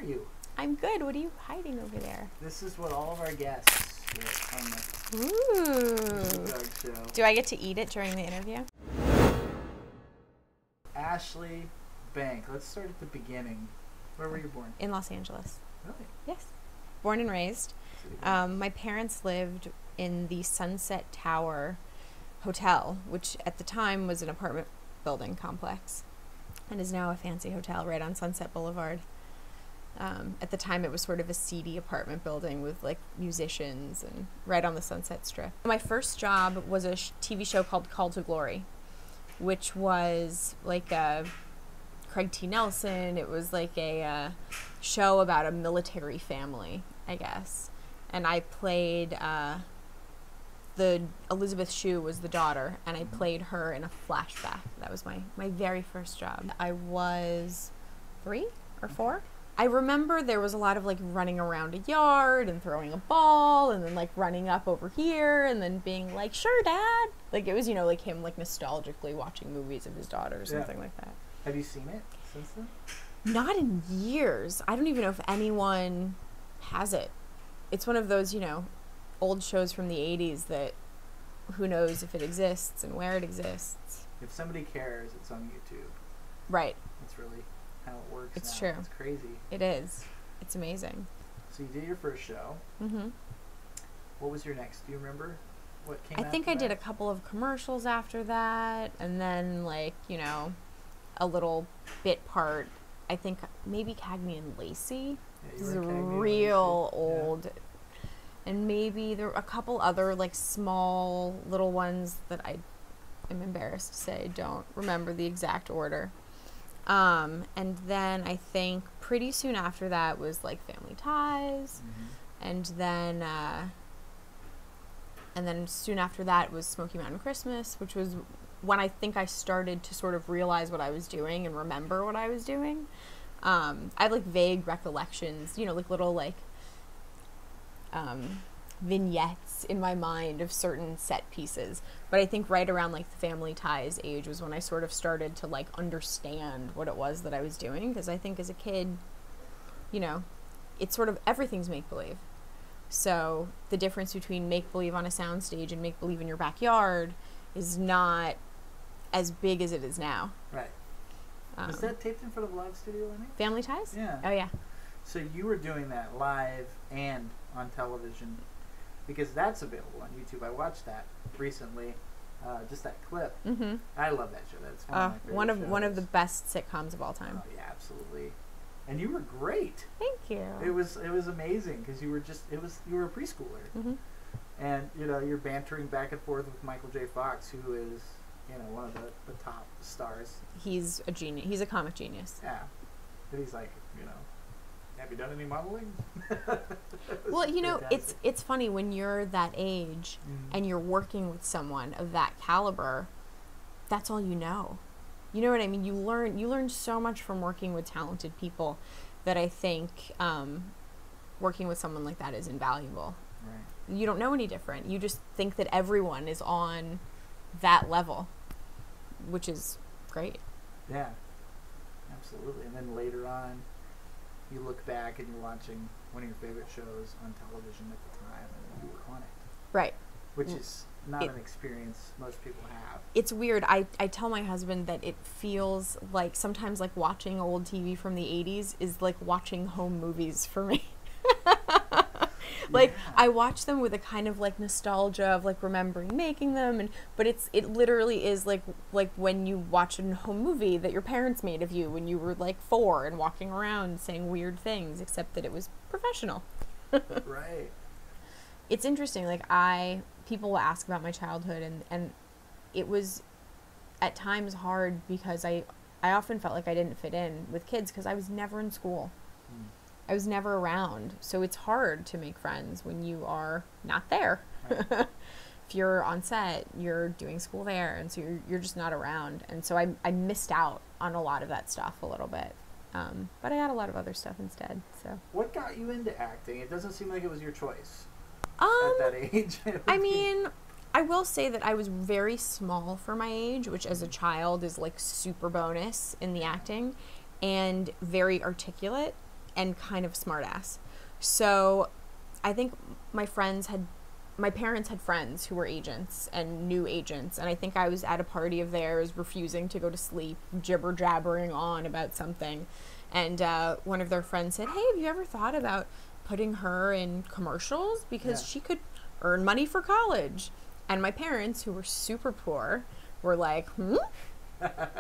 you? I'm good. What are you hiding over there? This is what all of our guests get on the Ooh. Sheepdog show. Do I get to eat it during the interview? Ashley Bank. Let's start at the beginning. Where were you born? In Los Angeles. Really? Yes. Born and raised. My parents lived in the Sunset Tower Hotel, which at the time was an apartment building complex and is now a fancy hotel right on Sunset Boulevard. At the time, it was sort of a seedy apartment building with like musicians and right on the Sunset Strip. My first job was a TV show called Call to Glory, which was like a Craig T. Nelson. It was like a show about a military family, I guess. And I played Elizabeth Shue was the daughter, and I played her in a flashback. That was my very first job. I was 3 or 4. I remember there was a lot of like running around a yard and throwing a ball and then like running up over here and then being like, "Sure, Dad." Like it was, like him like nostalgically watching movies of his daughter or something like that. Have you seen it since then? Not in years. I don't even know if anyone has it. It's one of those, old shows from the 80s that who knows if it exists and where it exists. If somebody cares, it's on YouTube. Right. That's really how it works. It's now. true. It's crazy. It is. It's amazing. So you did your first show. Mm-hmm. What was your next? Do you remember what came I think I after did that? a couple of commercials after that, and then like, a little bit part. I think maybe Cagney and Lacey. Yeah, This is you a were in Cagney and real Lacey. old. Yeah. And maybe there were a couple other like small little ones that I am embarrassed to say don't remember the exact order. And then I think pretty soon after that was like Family Ties, and then soon after that was Smoky Mountain Christmas, which was when I think I started to sort of realize what I was doing and remember what I was doing. I have like vague recollections, like little like vignettes in my mind of certain set pieces, but I think right around like the Family Ties age was when I sort of started to like understand what it was that I was doing, because I think as a kid, it's sort of everything's make-believe. So the difference between make-believe on a soundstage and make-believe in your backyard is not as big as it is now. Right. Was that taped in front of a live studio, Lenny? Family Ties? Yeah. Oh yeah. So you were doing that live and on television, because that's available on YouTube. I watched that recently, just that clip. Mm-hmm. I love that show. That's one of the best sitcoms of all time. Oh yeah, absolutely. And you were great. Thank you. It was amazing because you were a preschooler, Mm-hmm. and you're bantering back and forth with Michael J. Fox, who is one of the top stars. He's a genius. He's a comic genius. Yeah, but he's like, have you done any modeling? Well, fantastic. it's funny when you're that age and you're working with someone of that caliber. That's all you know. You know what I mean? You learn so much from working with talented people that I think working with someone like that is invaluable. Right. You don't know any different. You just think that everyone is on that level, which is great. Yeah, absolutely. And then later on, you look back and you're watching one of your favorite shows on television at the time, and you were on it. Right. Which is not an experience most people have. It's weird. I tell my husband that it feels like sometimes like watching old TV from the 80s is like watching home movies for me. Like I watch them with a kind of like nostalgia of like remembering making them, but it literally is like when you watch a home movie that your parents made of you when you were like 4 and walking around saying weird things, except that it was professional. Right. It's interesting. Like people will ask about my childhood, and it was at times hard because I often felt like I didn't fit in with kids because I was never in school. I was never around. So it's hard to make friends when you are not there. Right. If you're on set, you're doing school there, and so you're just not around. And so I missed out on a lot of that stuff a little bit. But I had a lot of other stuff instead. So what got you into acting? It doesn't seem like it was your choice at that age. I mean, I will say that I was very small for my age, which as a child is like super bonus in the acting, and very articulate. and kind of smartass. So I think my parents had friends who were agents and new agents, and I think I was at a party of theirs refusing to go to sleep, jibber jabbering on about something, and one of their friends said, "Hey, have you ever thought about putting her in commercials because she could earn money for college?" And my parents, who were super poor, were like,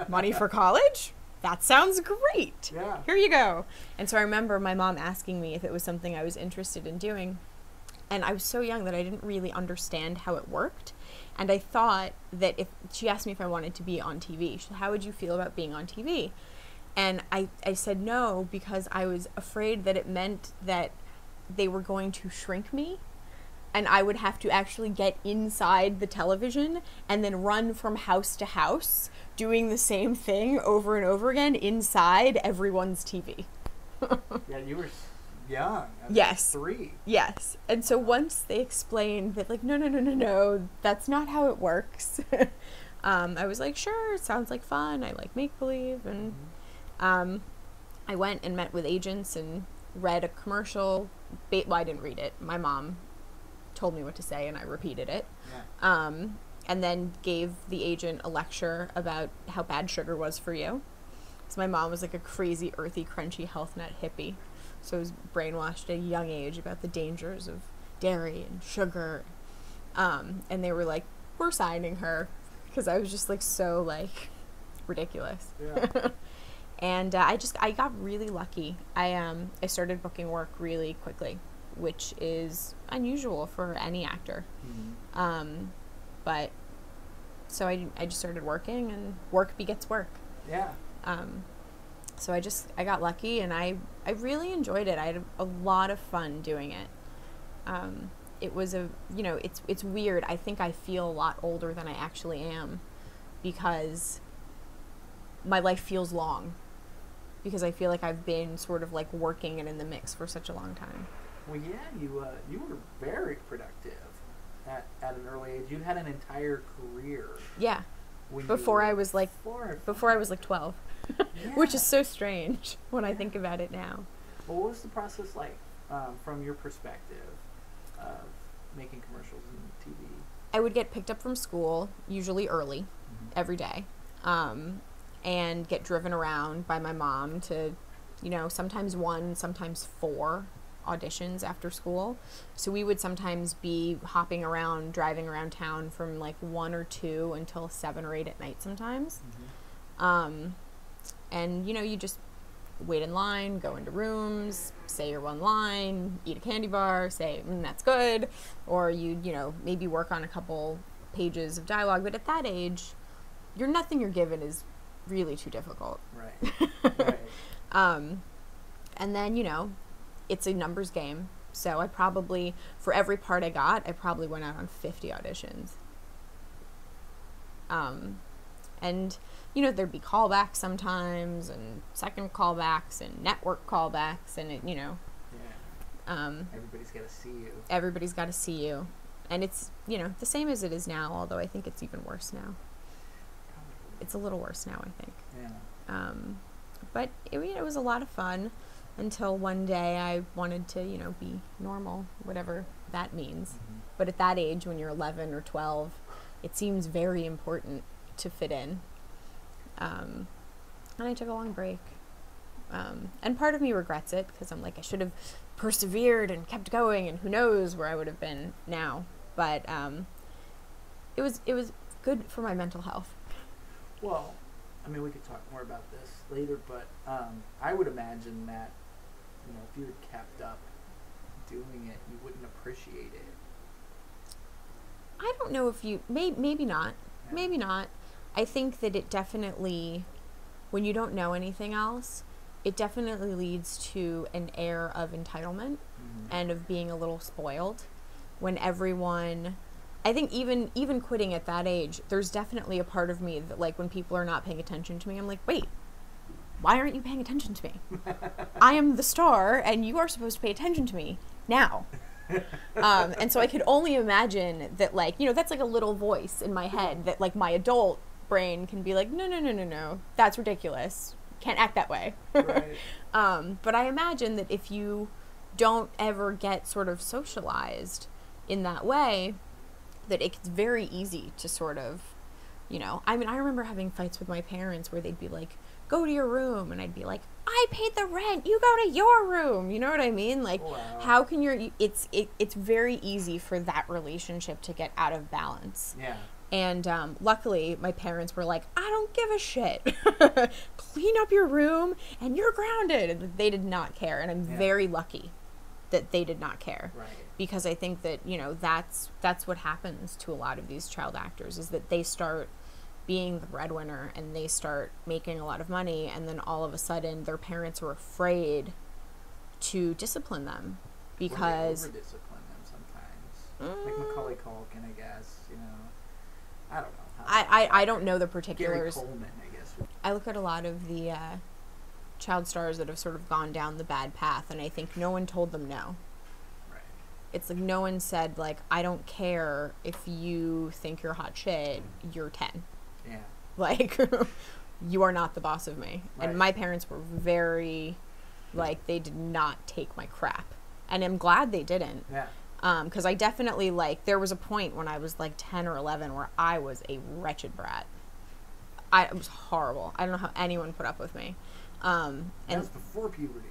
"Money for college? That sounds great. Yeah. Here you go." And so I remember my mom asking me if it was something I was interested in doing. And I was so young that I didn't really understand how it worked. And I thought that if she asked me if I wanted to be on TV, she said, "How would you feel about being on TV?" And I said no, because I was afraid that it meant that they were going to shrink me and I would have to actually get inside the television and then run from house to house doing the same thing over and over again inside everyone's TV. Yeah, you were young. I was Yes. 3. Yes. And so once they explained that, like, no, that's not how it works. I was like, sure, it sounds like fun. I like make-believe. And I went and met with agents and read a commercial. Well, I didn't read it. My mom told me what to say and I repeated it. Yeah. And then gave the agent a lecture about how bad sugar was for you. So my mom was like a crazy, earthy, crunchy health nut hippie. So I was brainwashed at a young age about the dangers of dairy and sugar. And they were like, "We're signing her," because I was just like so like ridiculous. Yeah. And I got really lucky. I started booking work really quickly, which is unusual for any actor. Mm-hmm. But so I just started working, and work begets work. Yeah. So I got lucky, and I really enjoyed it. I had a lot of fun doing it. It was it's weird. I think I feel a lot older than I actually am because my life feels long, because I feel like I've been sort of like working and in the mix for such a long time. Well, yeah, you were very productive at an early age. You had an entire career. Yeah. Before I was like 12, Yeah. which is so strange when I think about it now. Well, what was the process like from your perspective of making commercials and TV? I would get picked up from school, usually early, every day, and get driven around by my mom to, sometimes 1, sometimes 4 auditions after school. So we would sometimes be hopping around, driving around town from like 1 or 2 until 7 or 8 at night sometimes. And you just wait in line, go into rooms, say your one line, eat a candy bar, say that's good, or maybe work on a couple pages of dialogue. But at that age, nothing you're given is really too difficult. Right. And then it's a numbers game. So I probably, for every part I got, I probably went out on 50 auditions. And there'd be callbacks sometimes, and second callbacks, and network callbacks, and Yeah. Everybody's got to see you. Everybody's got to see you. And it's, the same as it is now, although I think it's even worse now. It's a little worse now, I think. Yeah. But it was a lot of fun until one day I wanted to, be normal, whatever that means. But at that age, when you're 11 or 12, it seems very important to fit in. And I took a long break. And part of me regrets it, because I'm like, I should have persevered and kept going, and who knows where I would have been now. But it was good for my mental health. Well, I mean, we could talk more about this later, but I would imagine that, if you had kept up doing it, you wouldn't appreciate it. I don't know if you... Maybe not. Yeah. Maybe not. I think that it definitely... When you don't know anything else, it definitely leads to an air of entitlement and of being a little spoiled. When everyone... I think even quitting at that age, there's definitely a part of me that, like, when people are not paying attention to me, I'm like, wait, why aren't you paying attention to me? I am the star, and you are supposed to pay attention to me now. And so I could only imagine that, like, that's like a little voice in my head that, like, my adult brain can be like, no, that's ridiculous. can't act that way. Right. But I imagine that if you don't ever get sort of socialized in that way, that it's very easy to sort of, you know, I mean, I remember having fights with my parents where they'd be like, go to your room, and I'd be like, I paid the rent, you go to your room, you know what I mean? Like, Wow. how can it's very easy for that relationship to get out of balance. Yeah. And luckily, my parents were like, I don't give a shit. Clean up your room, and you're grounded. And they did not care, and I'm very lucky that they did not care. Right. Because I think that, you know, that's what happens to a lot of these child actors, is that they start being the breadwinner and they start making a lot of money, and then all of a sudden their parents are afraid to discipline them because over discipline them sometimes. Like Macaulay Culkin, I guess, you know. I don't know. I don't know the Gary particulars. Coleman, I guess. I look at a lot of the child stars that have sort of gone down the bad path, and I think no one told them no. Right. It's like no one said, like, I don't care if you think you're hot shit, you're 10. Yeah. Like, you are not the boss of me. Right. And my parents were very, like, they did not take my crap. And I'm glad they didn't. Yeah. Because I definitely, like, there was a point when I was, like, 10 or 11 where I was a wretched brat. It was horrible. I don't know how anyone put up with me. And that And was before puberty.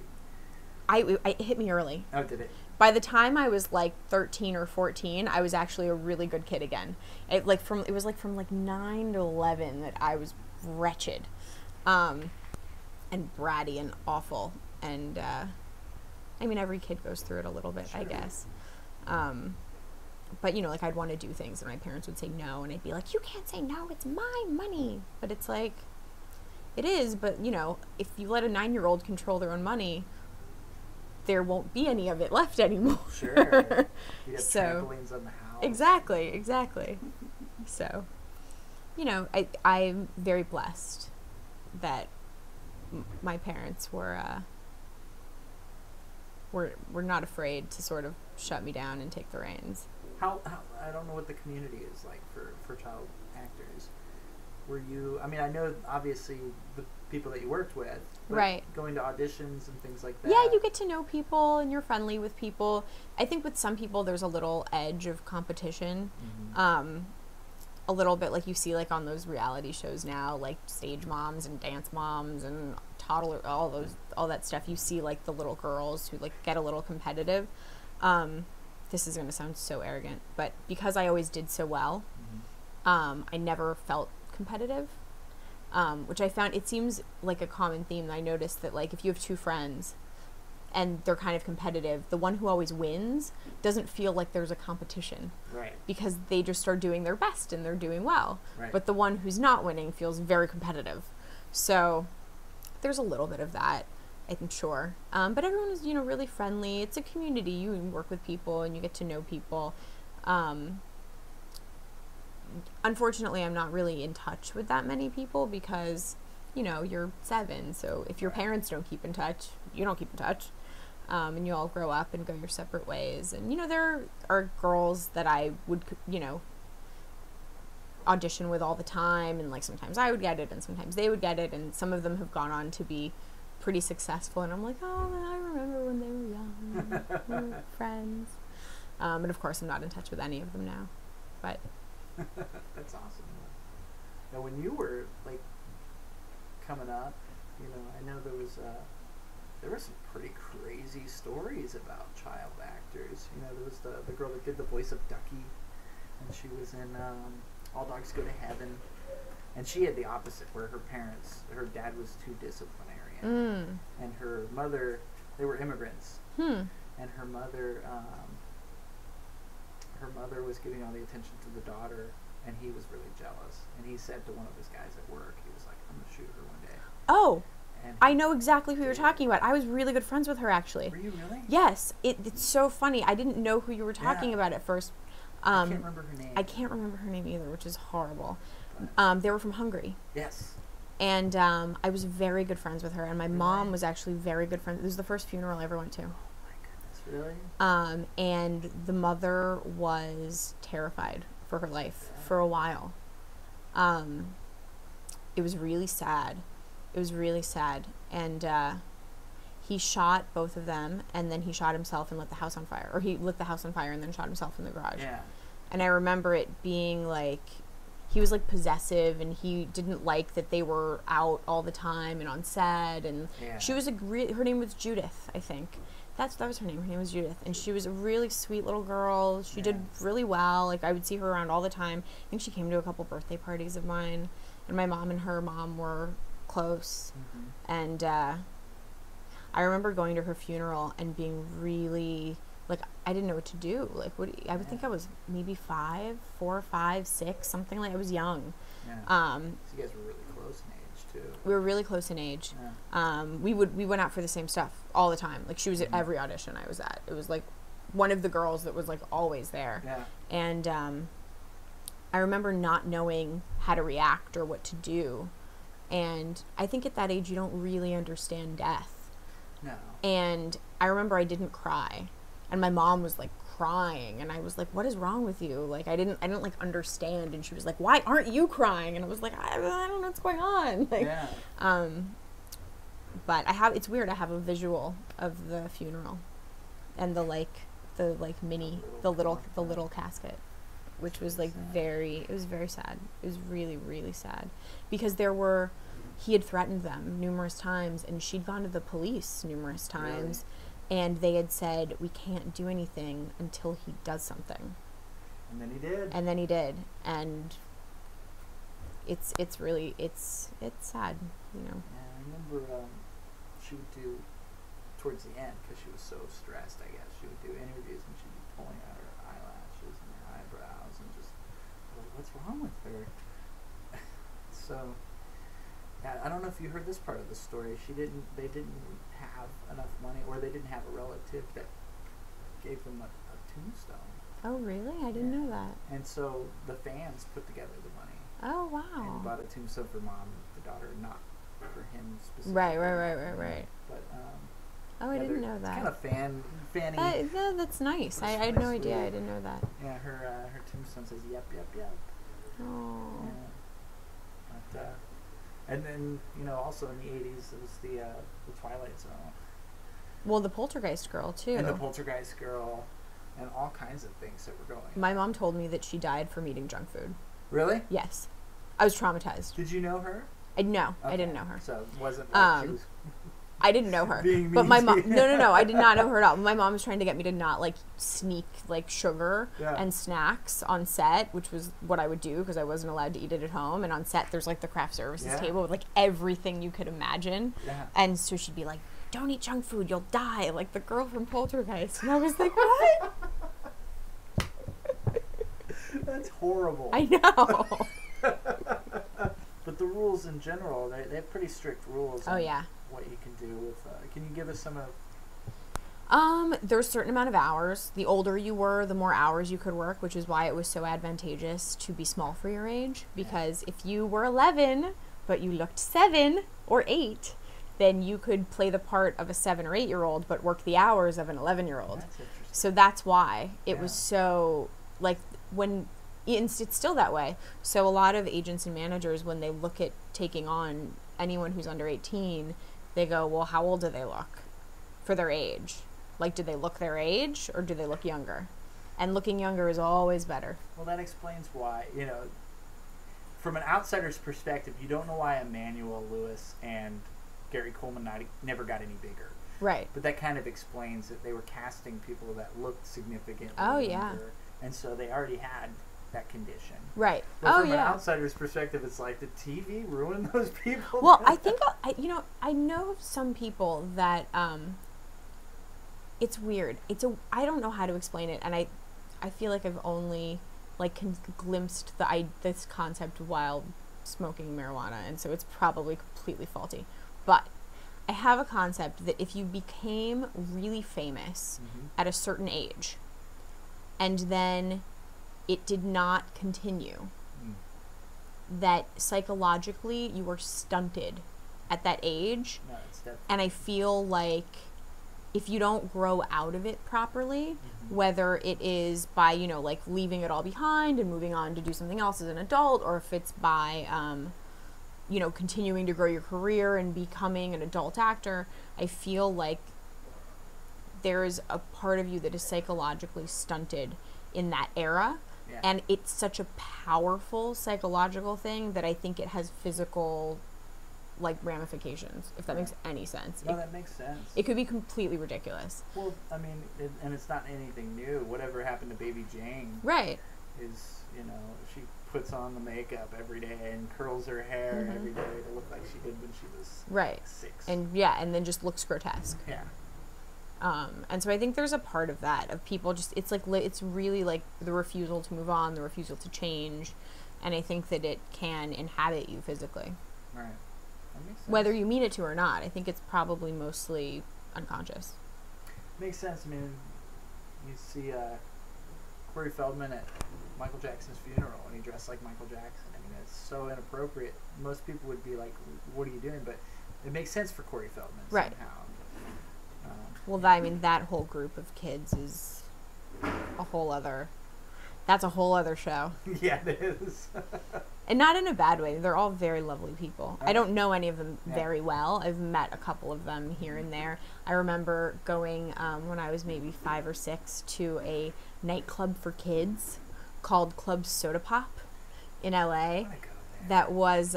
it hit me early. Oh, did it? By the time I was like 13 or 14, I was actually a really good kid again. It was from 9 to 11 that I was wretched, and bratty and awful. And I mean, every kid goes through it a little bit, Sure. I guess. But you know, like, I'd want to do things and my parents would say no, and I'd be like, you can't say no, it's my money. But it's like, it is, but you know, if you let a 9-year-old control their own money, there won't be any of it left anymore. Sure. You have So, trampolines on the house. Exactly. So, you know, I'm very blessed that my parents were not afraid to sort of shut me down and take the reins. How I don't know what the community is like for child actors. Were you? I mean, I know obviously the people that you worked with, but Right. going to auditions and things like that. Yeah, you get to know people and you're friendly with people. I think with some people there's a little edge of competition. Mm-hmm. A little bit like you see like on those reality shows now, like Stage Moms and Dance Moms and Toddler, all that stuff. You see like the little girls who like get a little competitive. This is going to sound so arrogant, but because I always did so well, I never felt competitive. Which I found, it seems like a common theme. I noticed that like if you have two friends and they're kind of competitive, the one who always wins doesn't feel like there's a competition. Right. Because they just are doing their best and they're doing well. Right. But the one who's not winning feels very competitive. So there's a little bit of that, I'm sure. But everyone is, you know, really friendly. It's a community. You work with people and you get to know people. Unfortunately, I'm not really in touch with that many people because, you know, you're 7. So if your parents don't keep in touch, you don't keep in touch. And you all grow up and go your separate ways. And, you know, there are girls that I would, you know, audition with all the time. And, like, sometimes I would get it and sometimes they would get it. And some of them have gone on to be pretty successful. And I'm like, oh, I remember when they were young. We were friends. And, of course, I'm not in touch with any of them now. But... That's awesome. Now, when you were like coming up, you know, I know there were some pretty crazy stories about child actors. You know, there was the girl that did the voice of Ducky, and she was in All Dogs Go to Heaven, and she had the opposite, where her dad was too disciplinarian, and her mother, they were immigrants, and her mother was giving all the attention to the daughter, and he was really jealous. And he said to one of his guys at work, he was like, I'm going to shoot her one day. Oh, And I know exactly who you're talking about. I was really good friends with her, actually. Were you really? Yes. It's so funny. I didn't know who you were talking about at first. I can't remember her name. I can't remember her name either, which is horrible. They were from Hungary. Yes. And I was very good friends with her, and my mom was actually very good friends. It was the first funeral I ever went to. Really? And the mother was terrified for her life for a while. It was really sad. It was really sad. And he shot both of them, and then he shot himself and lit the house on fire. Or he lit the house on fire and then shot himself in the garage. Yeah. And I remember it being like, he was like possessive, and he didn't like that they were out all the time and on set. And she was her name was Judith, I think. That was her name. Her name was Judith. And she was a really sweet little girl. She did really well. Like, I would see her around all the time. I think she came to a couple birthday parties of mine. And my mom and her mom were close. Mm-hmm. And I remember going to her funeral and being really, like, I didn't know what to do. Like, I would think I was maybe 4 or 5, 6, something like. I was young. Yeah. So you guys were really close in age too. We were really close in age. Yeah. We went out for the same stuff all the time. Like, she was at every audition I was at. It was like one of the girls that was like always there. Yeah. And I remember not knowing how to react or what to do. And I think at that age you don't really understand death. No. And I remember I didn't cry. And my mom was like crying, and I was like, what is wrong with you? Like, I didn't like understand. And she was like, why aren't you crying? And I was like, I don't know what's going on. Like, but it's weird. I have a visual of the funeral and the little casket, which was like it was very sad. It was really, really sad, because he had threatened them numerous times, and she'd gone to the police numerous times. Really? And they had said, we can't do anything until he does something. And then he did. And it's sad, you know. Yeah, I remember she would do, towards the end, because she was so stressed, I guess, she would do interviews, and she'd be pulling out her eyelashes and her eyebrows and just, like, what's wrong with her? So, yeah, I don't know if you heard this part of the story. They didn't have enough money, or they didn't have a relative that gave them a tombstone. Oh, really? I didn't know that. And so the fans put together the money. Oh, wow. And bought a tombstone for mom, the daughter, not for him specifically. Right. But I didn't know that. It's kind of fanny. That's nice. I had no idea. I didn't know that. Yeah, her tombstone says yep. Oh. Yeah. But and then, also in the 80s, it was the Twilight Zone. Well, the Poltergeist girl, too. And the Poltergeist girl, and all kinds of things that were going on. My mom told me that she died from eating junk food. Really? Yes. I was traumatized. Did you know her? No, okay. I didn't know her. So it wasn't like she was... I didn't know her. Being but my mom... to No, I did not know her at all. My mom was trying to get me to not, like, sneak, like, sugar and snacks on set, which was what I would do, because I wasn't allowed to eat it at home. And on set, there's, like, the craft services table with, like, everything you could imagine. Yeah. And so she'd be like, don't eat junk food, you'll die, like the girl from Poltergeist. And I was like, what? That's horrible. I know. But the rules in general, they have pretty strict rules. Oh, yeah. What you can do with... can you give us some of... There's a certain amount of hours. The older you were, the more hours you could work, which is why it was so advantageous to be small for your age. Because if you were 11, but you looked 7 or 8, then you could play the part of a 7 or 8-year-old, but work the hours of an 11-year-old. That's interesting. So that's why it was so, like, it's still that way. So a lot of agents and managers, when they look at taking on anyone who's under 18, they go, well, how old do they look for their age? Like, do they look their age, or do they look younger? And looking younger is always better. Well, that explains why, from an outsider's perspective, you don't know why Emmanuel Lewis and Gary Coleman never got any bigger. Right. But that kind of explains that they were casting people that looked significantly younger, and so they already had that condition. Right. But from an outsider's perspective, it's like, the TV ruined those people. Well, I think I know of some people that it's weird. I don't know how to explain it, and I feel like I've only glimpsed this concept while smoking marijuana, and so it's probably completely faulty. But I have a concept that if you became really famous at a certain age, and then it did not continue, that psychologically you were stunted at that age. No, it's definitely. And I feel like if you don't grow out of it properly, whether it is by, leaving it all behind and moving on to do something else as an adult, or if it's by, you know, continuing to grow your career and becoming an adult actor, I feel like there is a part of you that is psychologically stunted in that era. Yeah. And it's such a powerful psychological thing that I think it has physical, like, ramifications, if that makes any sense. No, that makes sense. It could be completely ridiculous. Well, I mean, and it's not anything new. Whatever happened to Baby Jane Right. is, you know, she puts on the makeup every day and curls her hair every day to look like she did when she was right. 6. And yeah, and then just looks grotesque. Yeah. And so I think there's a part of that, of people just, it's like, it's really like the refusal to move on, the refusal to change. And I think that it can inhabit you physically. Right. That makes sense. Whether you mean it to or not, I think it's probably mostly unconscious. Makes sense. I mean, you see Corey Feldman at Michael Jackson's funeral, and he dressed like Michael Jackson. I mean, it's so inappropriate. Most people would be like, what are you doing? But it makes sense for Corey Feldman right. somehow. Well, I mean, that whole group of kids is a whole other... That's a whole other show. Yeah, it is. And not in a bad way. They're all very lovely people. I don't know any of them very well. I've met a couple of them here and there. I remember going, when I was maybe 5 or 6, to a nightclub for kids called Club Soda Pop in LA. That was,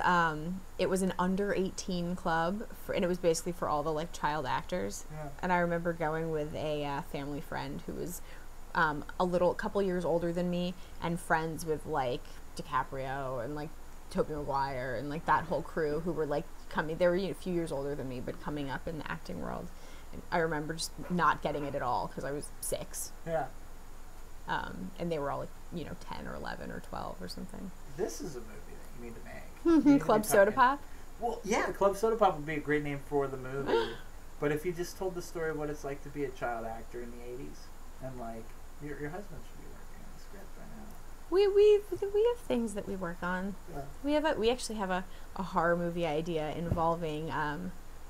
it was an under 18 club, and it was basically for all the, like, child actors. Yeah. And I remember going with a family friend who was a couple years older than me, and friends with, like, DiCaprio and, like, Tobey Maguire and, like, that whole crew who were, like, coming. They were, you know, a few years older than me, but coming up in the acting world. And I remember just not getting it at all because I was 6. Yeah. And they were all, like, you know, 10 or 11 or 12 or something. This is a movie that you need to make. Club Soda Pop? Well, yeah, Club Soda Pop would be a great name for the movie. But if you just told the story of what it's like to be a child actor in the 80s, and, like, your husband should be working on the script right now. We have things that we work on. Yeah. We actually have a horror movie idea involving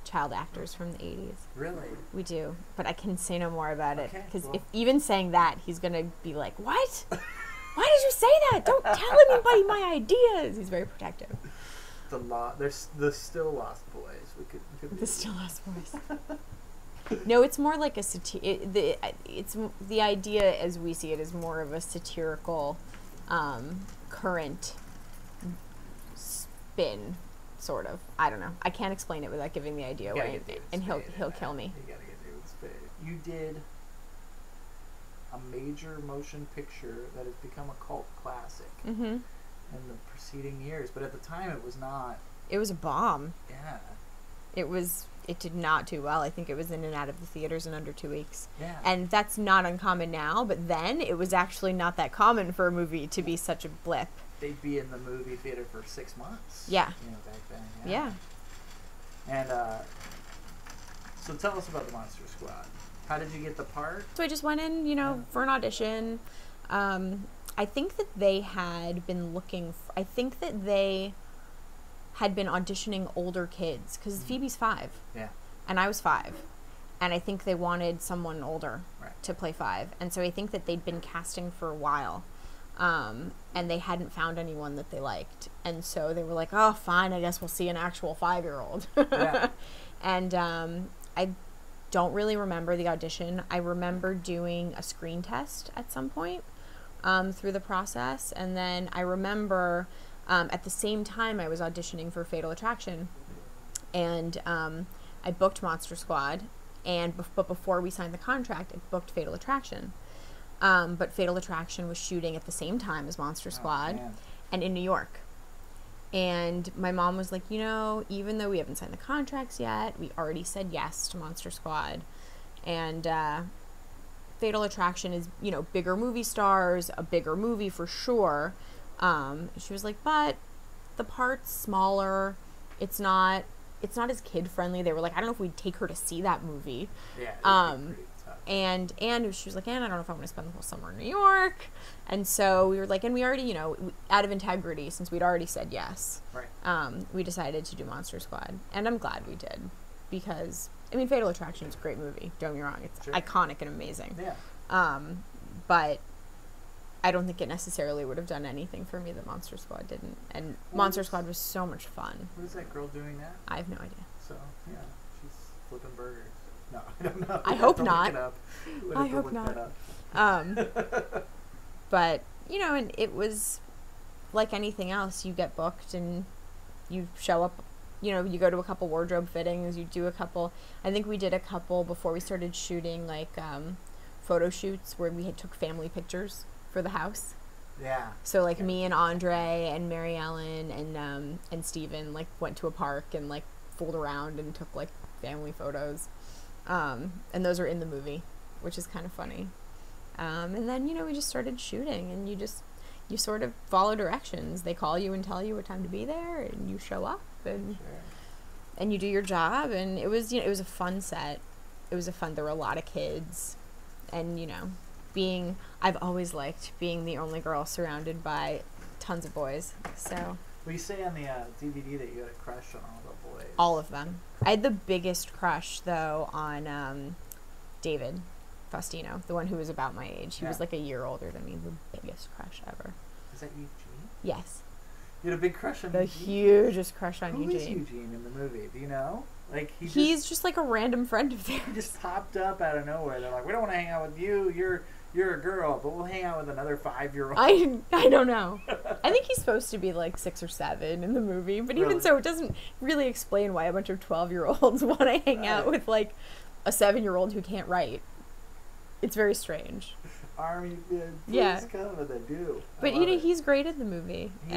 child actors from the 80s. Really? We do, but I can say no more about it because well. if even saying that, he's gonna be like, "What? Why did you say that? Don't tell anybody my ideas." He's very protective. There's the Still Lost Boys. We could the Still Lost Boys. No, it's more like a it's the idea as we see it is more of a satirical, current spin, sort of. I don't know. I can't explain it without giving the idea away, and he'll kill me. You gotta get David Spade. You did a major motion picture that has become a cult classic in the preceding years, but at the time it was not. It was a bomb. Yeah. It did not do well. I think it was in and out of the theaters in under 2 weeks. Yeah. And that's not uncommon now, but then it was actually not that common for a movie to be such a blip. They'd be in the movie theater for 6 months. Yeah. You know, back then. Yeah. And so tell us about the Monster Squad. How did you get the part? So I just went in, you know, for an audition. I think that they had been I think that they had been auditioning older kids because Phoebe's 5. Yeah. And I was 5. And I think they wanted someone older to play 5. And so I think that they'd been casting for a while. And they hadn't found anyone that they liked. And so they were like, oh, fine, I guess we'll see an actual 5-year-old. Yeah. And I don't really remember the audition. I remember doing a screen test at some point through the process. And then I remember at the same time I was auditioning for Fatal Attraction. And I booked Monster Squad. But before we signed the contract, I booked Fatal Attraction. But Fatal Attraction was shooting at the same time as Monster Squad and in New York. And my mom was like, you know, even though we haven't signed the contracts yet, we already said yes to Monster Squad. And Fatal Attraction is, you know, bigger movie stars, a bigger movie for sure. She was like, but the part's smaller. It's not as kid friendly. They were like, I don't know if we'd take her to see that movie. Yeah. And she was like, I don't know if I want to spend the whole summer in New York. And so we were like, and we already, you know, out of integrity, since we'd already said yes, we decided to do Monster Squad. And I'm glad we did. Because, I mean, Fatal Attraction is a great movie. Don't get me wrong. It's iconic and amazing. Yeah. But I don't think it necessarily would have done anything for me that Monster Squad didn't. And Well, Monster Squad was so much fun. What is that girl doing now? I have no idea. So, yeah, she's flipping burgers. No, I don't know. I hope Don't not. Look it up. We'd I have to hope look not. that up. But, you know, and it was like anything else. You get booked and you show up, you know, you go to a couple wardrobe fittings, you do a couple, I think we did a couple before we started shooting, like, photo shoots where we took family pictures for the house. Yeah. So, like, me and Andre and Mary Ellen and Steven, like, went to a park and, like, fooled around and took, like, family photos. And those are in the movie, which is kind of funny. And then, you know, we just started shooting, and you sort of follow directions. They call you and tell you what time to be there, and you show up, and and you do your job. And it was, you know, it was a fun set. There were a lot of kids, and, you know, I've always liked being the only girl surrounded by tons of boys. So. Well, you say on the DVD that you had a crush on all the boys. All of them. I had the biggest crush, though, on David Faustino, the one who was about my age. He was like a year older than me. The biggest crush ever. Is that Eugene? Yes. You had a big crush on the Eugene? hugest crush on Who Eugene. Who is Eugene in the movie? Do you know? Like he's just like a random friend of theirs. He just popped up out of nowhere. They're like, we don't want to hang out with you. You're a girl, but we'll hang out with another 5-year-old. I don't know. I think he's supposed to be like 6 or 7 in the movie, but even so, it doesn't really explain why a bunch of 12-year-olds want to hang out with like a 7-year-old who can't write. It's very strange. Army kids. Yeah. Come with a do. But you know, he's great in the movie. He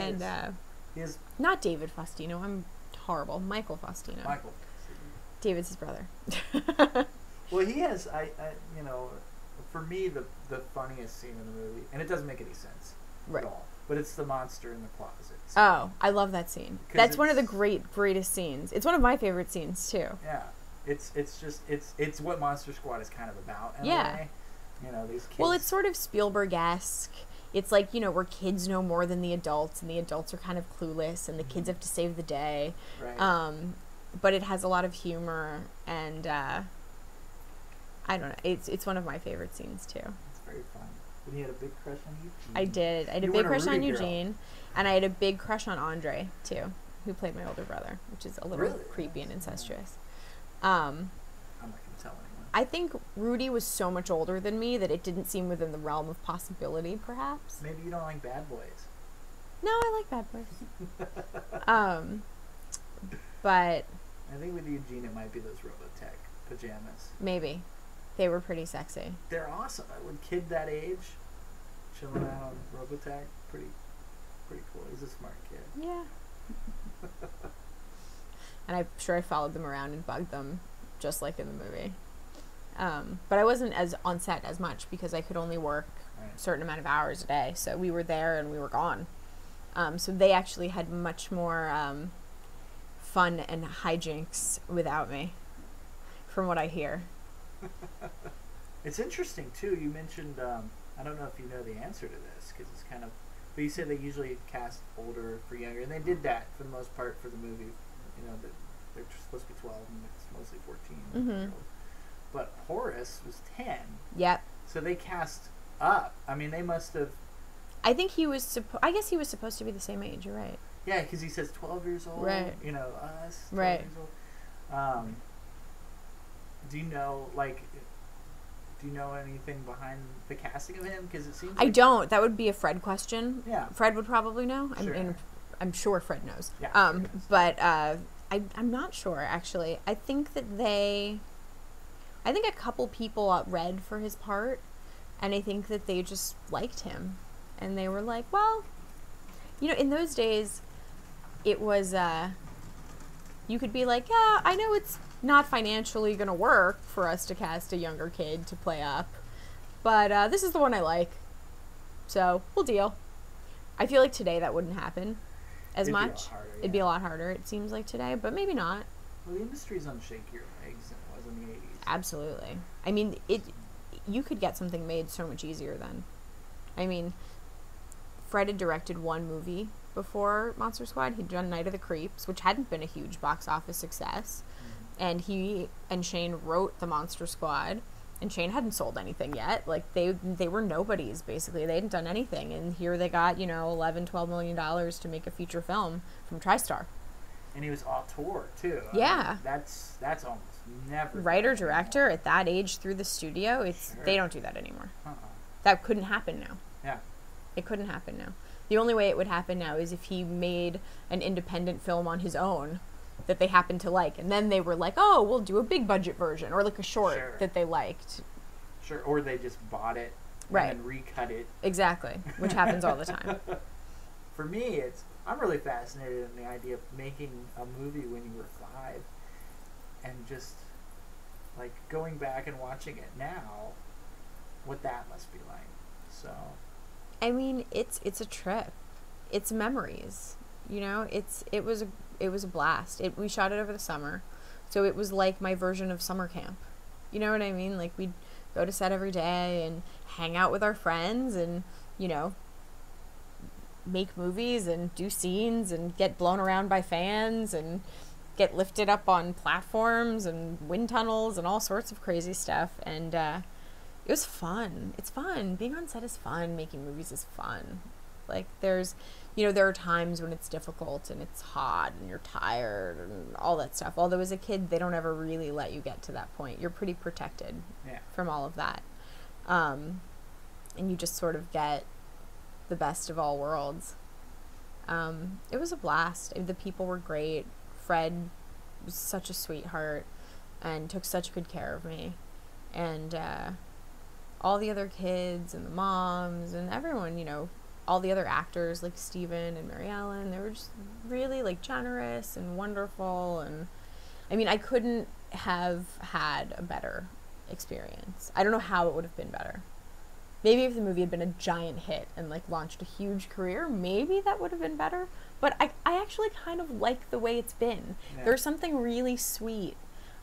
is. Not David Faustino. I'm horrible. Michael Faustino. Michael. David's his brother. Well, he has. You know, for me, the funniest scene in the movie, and it doesn't make any sense at all. But it's the monster in the closet. Oh, I love that scene. That's one of the greatest scenes. It's one of my favorite scenes too. Yeah. It's what Monster Squad is kind of about in a way. You know, these kids. Well, it's sort of Spielberg-esque. It's like, you know, where kids know more than the adults, and the adults are kind of clueless, and the kids have to save the day. Right. But it has a lot of humor, and I don't know. It's one of my favorite scenes too. It's very fun. But you had a big crush on Eugene. I did. I had a big crush on Eugene, and I had a big crush on Andre too, who played my older brother, which is a little creepy and incestuous. I'm not gonna tell anyone. I think Rudy was so much older than me that it didn't seem within the realm of possibility, perhaps. Maybe you don't like bad boys. No, I like bad boys. But I think with Eugene, it might be those Robotech pajamas. Maybe. They were pretty sexy. They're awesome. A kid that age, chilling out on Robotech, pretty cool. He's a smart kid. Yeah. And I'm sure I followed them around and bugged them, just like in the movie. But I wasn't as on set as much because I could only work a certain amount of hours a day. So we were there and we were gone. So they actually had much more fun and hijinks without me, from what I hear. It's interesting too. You mentioned I don't know if you know the answer to this because it's kind of, but you said they usually cast older for younger, and they did that for the most part for the movie. You know, they're supposed to be 12 and it's mostly 14. Mm-hmm. But Horace was 10. Yep. So they cast up. I mean, they must have. I think he was. I guess he was supposed to be the same age. You're right. Yeah, because he says 12 years old. Right. You know, us. 12 right. Years old. Do you know, like, do you know anything behind the casting of him? Because it seems. I don't. That would be a Fred question. Yeah. Fred would probably know. Sure. I'm sure Fred knows. Yeah. But I'm not sure actually. I think a couple people read for his part, and I think that they just liked him, and they were like, well, you know, in those days, it was you could be like, yeah, I know it's not financially gonna work for us to cast a younger kid to play up, but this is the one I like, so we'll deal. I feel like today that wouldn't happen as much. It'd be a lot harder, it seems like today, but maybe not. Well, the industry's on shakier legs than it was in the 80s. Absolutely. I mean, you could get something made so much easier then. I mean, Fred had directed one movie before Monster Squad. He'd done Night of the Creeps, which hadn't been a huge box office success. Mm-hmm. And he and Shane wrote the Monster Squad, and Shane hadn't sold anything yet. Like, they were nobodies, basically. They hadn't done anything, and here they got, you know, $11-12 million to make a feature film from TriStar. And he was auteur too. Yeah. I mean, that's almost never Writer, director, at that age through the studio, it's Sure. they don't do that anymore. Uh-uh. That couldn't happen now. Yeah. It couldn't happen now. The only way it would happen now is if he made an independent film on his own that they happened to like, and then they were like, oh, we'll do a big budget version, or like a short Sure. that they liked. Sure. Or they just bought it Right. and then recut it. Exactly, which happens all the time. For me, I'm really fascinated in the idea of making a movie when you were 5 and just like going back and watching it now, what that must be like. So I mean, it's a trip. It's memories. You know, it was a blast. We shot it over the summer, so it was like my version of summer camp. You know what I mean? Like, we'd go to set every day and hang out with our friends and, you know, make movies and do scenes and get blown around by fans and get lifted up on platforms and wind tunnels and all sorts of crazy stuff. And it was fun. It's fun. Being on set is fun. Making movies is fun. Like, there's, you know, there are times when it's difficult and it's hot and you're tired and all that stuff. Although as a kid, they don't ever really let you get to that point. You're pretty protected from all of that. And you just sort of get the best of all worlds. It was a blast. The people were great. Fred was such a sweetheart and took such good care of me. And all the other kids and the moms and everyone, you know, all the other actors like Steven and Mary Ellen, they were just really like generous and wonderful. And I mean, I couldn't have had a better experience. I don't know how it would have been better. Maybe if the movie had been a giant hit and like launched a huge career, maybe that would have been better. But I actually kind of like the way it's been. Yeah. There's something really sweet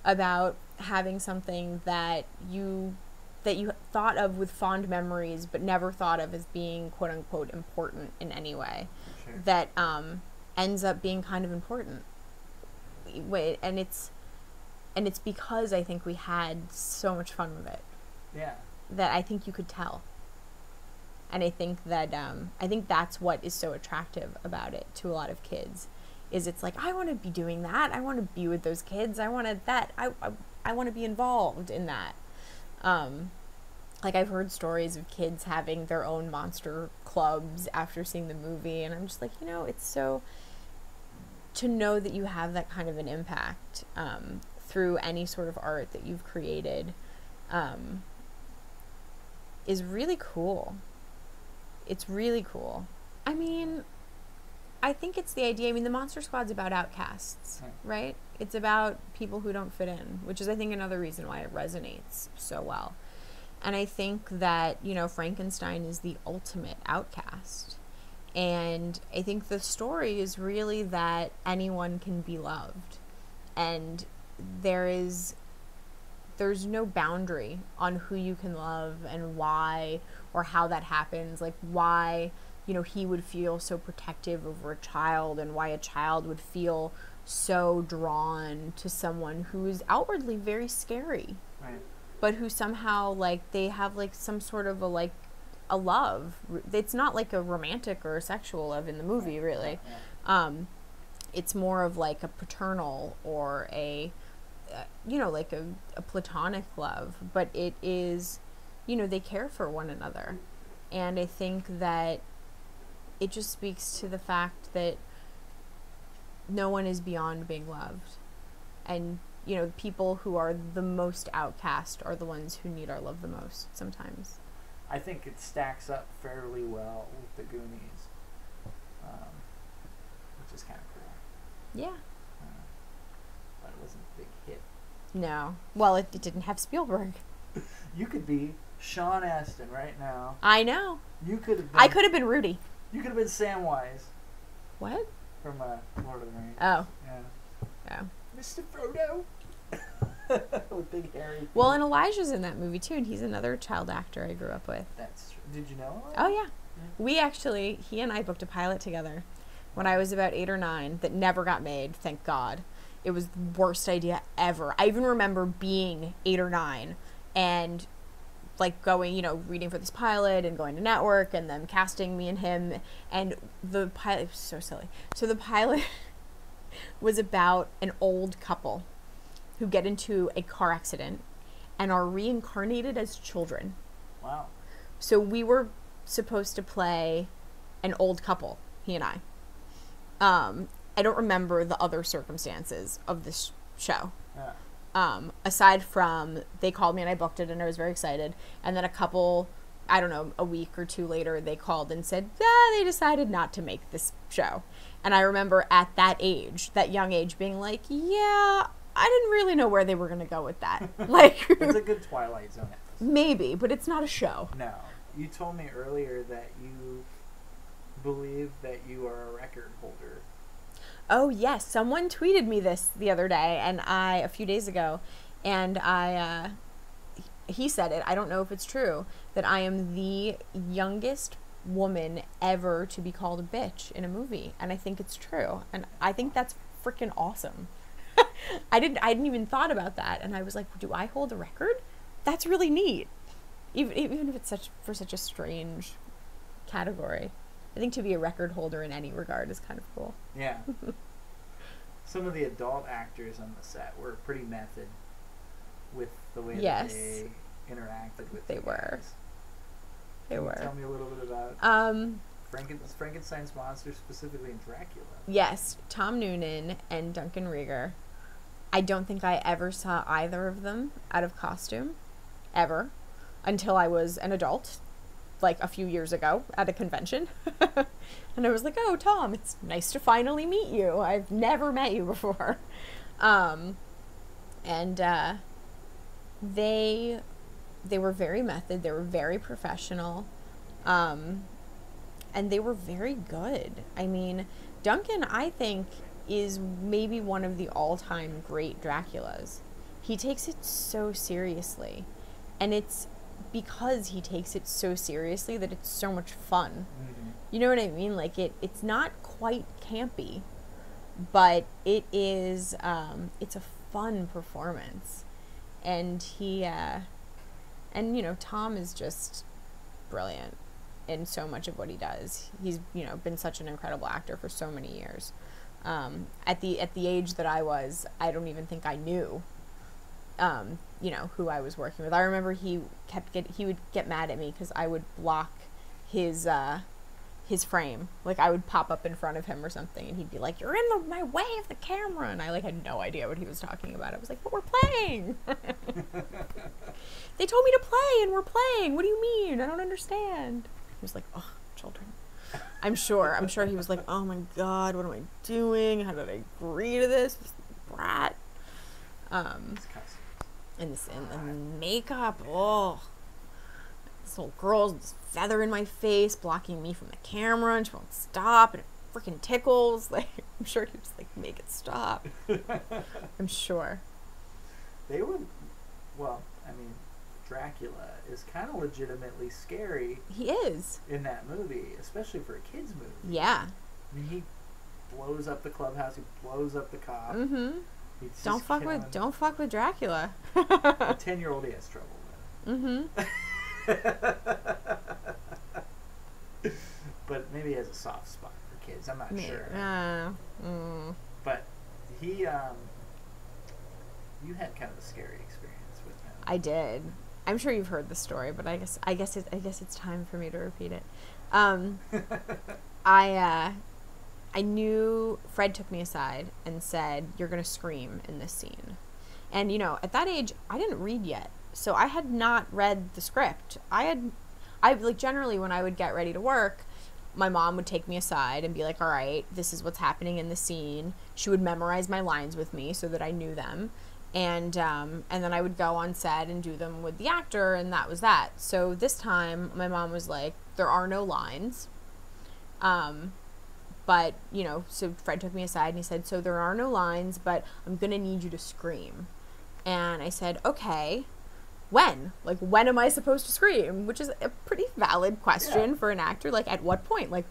about having something that you thought of with fond memories but never thought of as being quote unquote important in any way. Sure. That ends up being kind of important. And it's because I think we had so much fun with it. Yeah. That I think you could tell. And I think that that's what is so attractive about it to a lot of kids, is it's like, I want to be doing that. I want to be with those kids. I want to be involved in that. Like, I've heard stories of kids having their own monster clubs after seeing the movie, and I'm just like, you know, it's so, to know that you have that kind of an impact through any sort of art that you've created is really cool. It's really cool. I mean, I think it's the idea. I mean, the Monster Squad's about outcasts, right? It's about people who don't fit in, which is, I think, another reason why it resonates so well. And I think that, you know, Frankenstein is the ultimate outcast. And I think the story is really that anyone can be loved. And there's no boundary on who you can love and why or how that happens. Like, why, you know, he would feel so protective over a child, and why a child would feel so drawn to someone who is outwardly very scary. Right. But who somehow, like, they have, like, some sort of a love. It's not like a romantic or a sexual love in the movie, really. Yeah. It's more of, like, a paternal or a, you know, like a platonic love. But it is, you know, they care for one another. And I think that it just speaks to the fact that no one is beyond being loved. And, you know, people who are the most outcast are the ones who need our love the most sometimes. I think it stacks up fairly well with the Goonies, which is kind of cool. Yeah. But it wasn't a big hit. No. Well, it didn't have Spielberg. You could be Sean Astin right now. I know. You could have been, I could have been Rudy. You could have been Samwise What? from Lord of the Rings. Oh. Yeah. Oh. Mr. Frodo. With big hairy feet. Well, and Elijah's in that movie, too, and he's another child actor I grew up with. That's true. Did you know? Oh, yeah. We actually, he and I booked a pilot together when I was about 8 or 9 that never got made, thank God. It was the worst idea ever. I even remember being 8 or 9 and like going, you know, reading for this pilot and going to network and them casting me and him, and the pilot was so silly. So the pilot was about an old couple who get into a car accident and are reincarnated as children. Wow. So we were supposed to play an old couple, he and I. I don't remember the other circumstances of this show. Yeah. Aside from they called me and I booked it and I was very excited. And then I don't know, a week or two later, they called and said, they decided not to make this show. And I remember at that age, that young age, being like, yeah, I didn't really know where they were going to go with that. Like, it's a good Twilight Zone episode. Maybe, but it's not a show. No. You told me earlier that you believe that you are a record holder. Oh, yes. Someone tweeted me this the other day, and a few days ago, and he said it, I don't know if it's true, that I am the youngest woman ever to be called a bitch in a movie. And I think it's true. And I think that's freaking awesome. I didn't even thought about that. And I was like, do I hold a record? That's really neat. Even if it's for such a strange category. I think to be a record holder in any regard is kind of cool. Yeah. Some of the adult actors on the set were pretty method with the way that they interacted with They the were. guys. They Can you were. tell me a little bit about Frankenstein's monster, specifically in Dracula? Yes, Tom Noonan and Duncan Rieger. I don't think I ever saw either of them out of costume, ever, until I was an adult, like a few years ago at a convention. And I was like, oh, Tom, it's nice to finally meet you. I've never met you before. They were very method. They were very professional. And they were very good. I mean, Duncan, I think, is maybe one of the all-time great Draculas. He takes it so seriously. And it's because he takes it so seriously that it's so much fun. Mm-hmm. You know what I mean? Like, it's not quite campy, but it is, it's a fun performance. And and, you know, Tom is just brilliant in so much of what he does. He's, you know, been such an incredible actor for so many years. At the age that I was, I don't even think I knew, you know, who I was working with. I remember he would get mad at me because I would block his frame. Like, I would pop up in front of him or something, and he'd be like, "You're in my way of the camera," and I like had no idea what he was talking about. I was like, "But we're playing." They told me to play, and we're playing. What do you mean? I don't understand. He was like, "Oh, children." I'm sure he was like, "Oh my God, what am I doing? How did I agree to this brat?" And the makeup. Oh, this little girl's this feather in my face, blocking me from the camera, and she won't stop, and it freaking tickles. Like, I'm sure he was like, "Make it stop." I'm sure. They would. Well, I mean, Dracula is kind of legitimately scary. He is. In that movie, especially for a kid's movie. Yeah. I mean, he blows up the clubhouse. He blows up the cop. Mm-hmm. Don't fuck with Dracula. A 10-year-old he has trouble with. Mm-hmm. But maybe he has a soft spot for kids. I'm not sure. But he, you had kind of a scary experience with him. I did. I'm sure you've heard the story, but I guess it's time for me to repeat it. I knew Fred took me aside and said, "You're going to scream in this scene." And, you know, at that age, I didn't read yet. So I had not read the script. I generally when I would get ready to work, my mom would take me aside and be like, "All right, this is what's happening in the scene." She would memorize my lines with me so that I knew them. And then I would go on set and do them with the actor, and that was that. So this time, my mom was like, "There are no lines." But, you know, so Fred took me aside and he said, "So there are no lines, but I'm going to need you to scream." And I said, "Okay." when? Like, when am I supposed to scream? Which is a pretty valid question for an actor. Like, at what point? Like,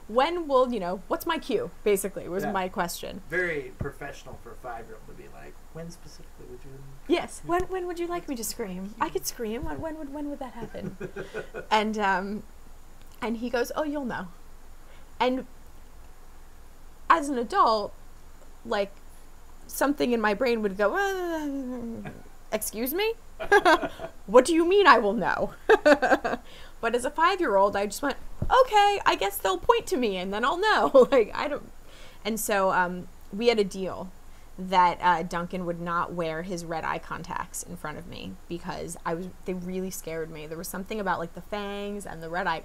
when will, you know, what's my cue, basically, was my question. Very professional for a 5-year-old to be like, when specifically would you? Yes, when would you like me to scream? I could scream. When would that happen? And he goes, oh, you'll know. And as an adult, like, something in my brain would go, excuse me? What do you mean I will know? But as a 5-year-old, I just went, okay, I guess they'll point to me and then I'll know. Like, I don't. And so we had a deal that Duncan would not wear his red eye contacts in front of me because they really scared me. There was something about, like, the fangs and the red eye.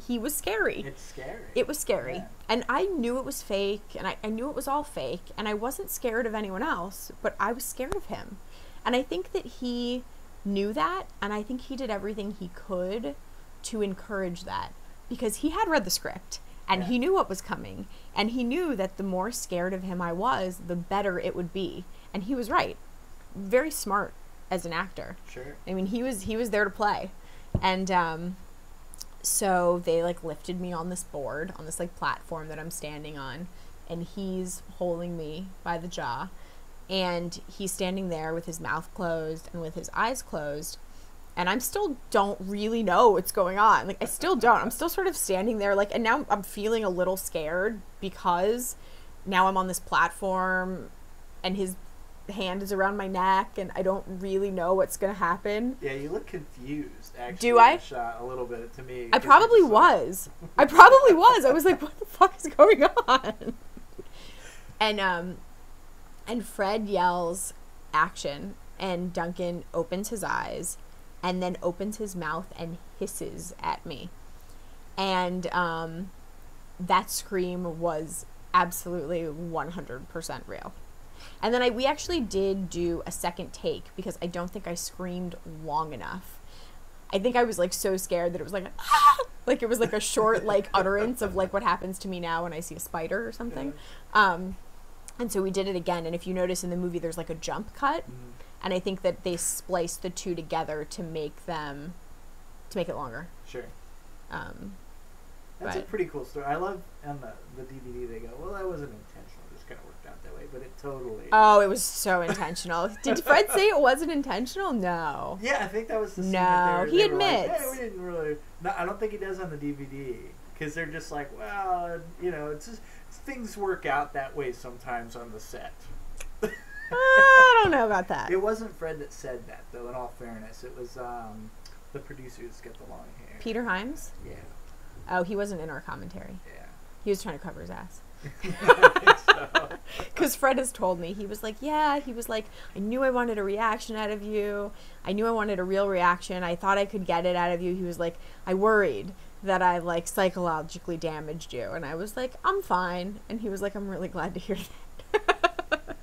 He was scary. It's scary. It was scary. Yeah. And I knew it was fake, and I knew it was all fake, and I wasn't scared of anyone else, but I was scared of him. And I think that he knew that, and I think he did everything he could to encourage that because he had read the script. And he knew what was coming. And he knew that the more scared of him I was, the better it would be. And he was right. Very smart as an actor. Sure. I mean, he was there to play. And so they, like, lifted me on this board, on this, like, platform that I'm standing on. And he's holding me by the jaw. And he's standing there with his mouth closed and with his eyes closed. And I still don't really know what's going on. Like, I still don't. I'm still sort of standing there, like, and now I'm feeling a little scared because now I'm on this platform and his hand is around my neck and I don't really know what's going to happen. Yeah, you look confused, actually. Do I? In the shot a little bit to me. I probably was. I probably was. I was like, what the fuck is going on? And Fred yells, action, and Duncan opens his eyes and then opens his mouth and hisses at me. And that scream was absolutely 100% real. And then we actually did do a second take because I don't think I screamed long enough. I think I was, like, so scared that it was like, ah! Like, it was like a short, like, utterance of, like, what happens to me now when I see a spider or something. Yeah. And so we did it again. And if you notice in the movie, there's, like, a jump cut. Mm-hmm. And I think that they spliced the two together to make it longer. Sure. That's a pretty cool story. I love on the DVD they go, well, that wasn't intentional. It just kind of worked out that way. But it totally... Oh, it was so intentional. Did Fred say it wasn't intentional? No. Yeah, I think that was the scene. No, he admits. Like, hey, we didn't really... No, I don't think he does on the DVD. Because they're just like, well, you know, it's just... Things work out that way sometimes on the set. I don't know about that. It wasn't Fred that said that, though, in all fairness. It was the producers get the long hair. Peter Hyams? Yeah. Oh, he wasn't in our commentary. Yeah. He was trying to cover his ass. So. Because Fred has told me, he was like, I knew I wanted a reaction out of you. I knew I wanted a real reaction. I thought I could get it out of you. He was like, I worried that I, like, psychologically damaged you. And I was like, I'm fine. And he was like, I'm really glad to hear that.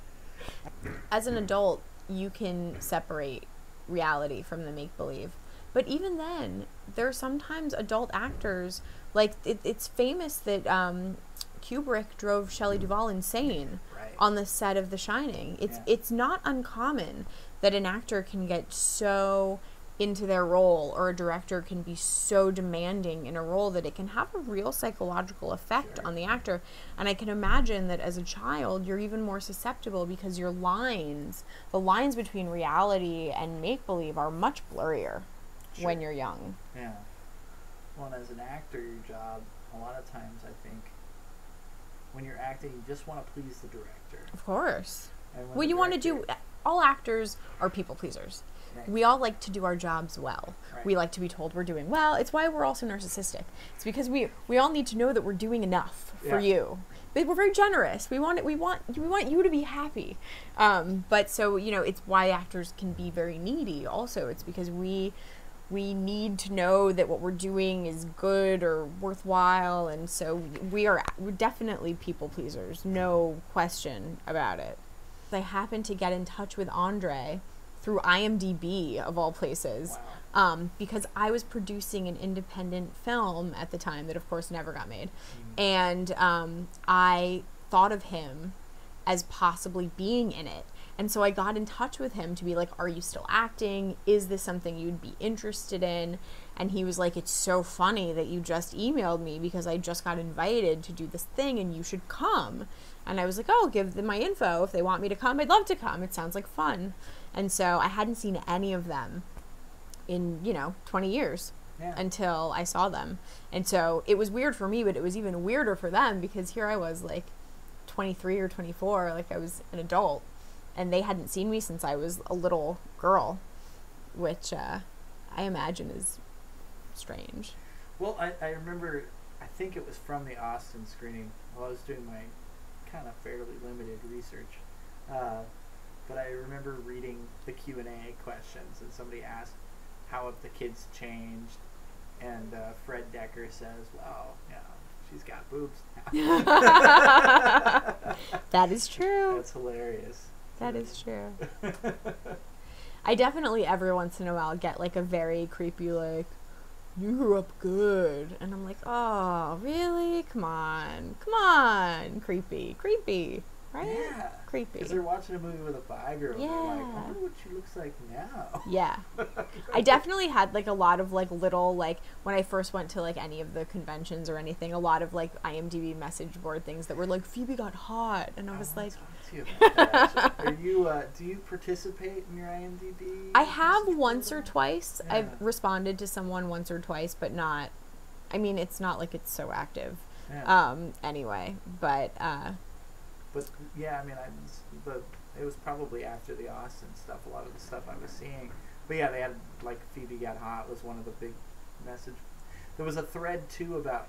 As an adult, you can separate reality from the make-believe. But even then, there are sometimes adult actors, like, it's famous that Kubrick drove Shelley Duvall insane on the set of The Shining. It's not uncommon that an actor can get so into their role, or a director can be so demanding in a role that it can have a real psychological effect on the actor. And I can imagine that as a child, you're even more susceptible because the lines between reality and make-believe are much blurrier when you're young. Yeah. Well, and as an actor, your job, a lot of times, I think, when you're acting, you just want to please the director. Of course. Well, you want to do... All actors are people pleasers. Right. We all like to do our jobs well. Right. We like to be told we're doing well. It's why we're also narcissistic. It's because we all need to know that we're doing enough for you. But we're very generous. We want you to be happy. But so, you know, it's why actors can be very needy also. It's because we need to know that what we're doing is good or worthwhile, and so we're definitely people pleasers, no question about it. I happened to get in touch with Andre through IMDb, of all places, because I was producing an independent film at the time that, of course, never got made. And I thought of him as possibly being in it. And so I got in touch with him to be like, are you still acting? Is this something you'd be interested in? And he was like, it's so funny that you just emailed me because I just got invited to do this thing and you should come. And I was like, oh, give them my info. If they want me to come, I'd love to come. It sounds like fun. And so I hadn't seen any of them in, 20 years until I saw them. And so it was weird for me, but it was even weirder for them because here I was like 23 or 24, like I was an adult, and they hadn't seen me since I was a little girl, which I imagine is strange. Well, I remember, I think it was from the Austin screening while I was doing my kind of fairly limited research. But I remember reading the Q&A questions, and somebody asked, how have the kids changed? And Fred Decker says, well, she's got boobs now. That is true. That's hilarious. That is true. I definitely every once in a while get like a very creepy, like, you grew up good. And I'm like, oh, really? Come on. Creepy. Right? Yeah. Creepy. Because they're watching a movie with a bi girl. Yeah. And they're like, I wonder what she looks like now. Yeah. I definitely had like a lot of like little, like when I first went to like any of the conventions or anything, a lot of like IMDb message board things that were like, Phoebe got hot. And I was like, talk to you about that, Are you, do you participate in your IMDb? I have once or twice. Yeah. I've responded to someone once or twice, but not, I mean, it's not like it's so active. Yeah. Anyway, but yeah, I mean, it was probably after the Austin stuff, a lot of the stuff I was seeing. But yeah, they had, like, Phoebe Got Hot was one of the big message. There was a thread, too, about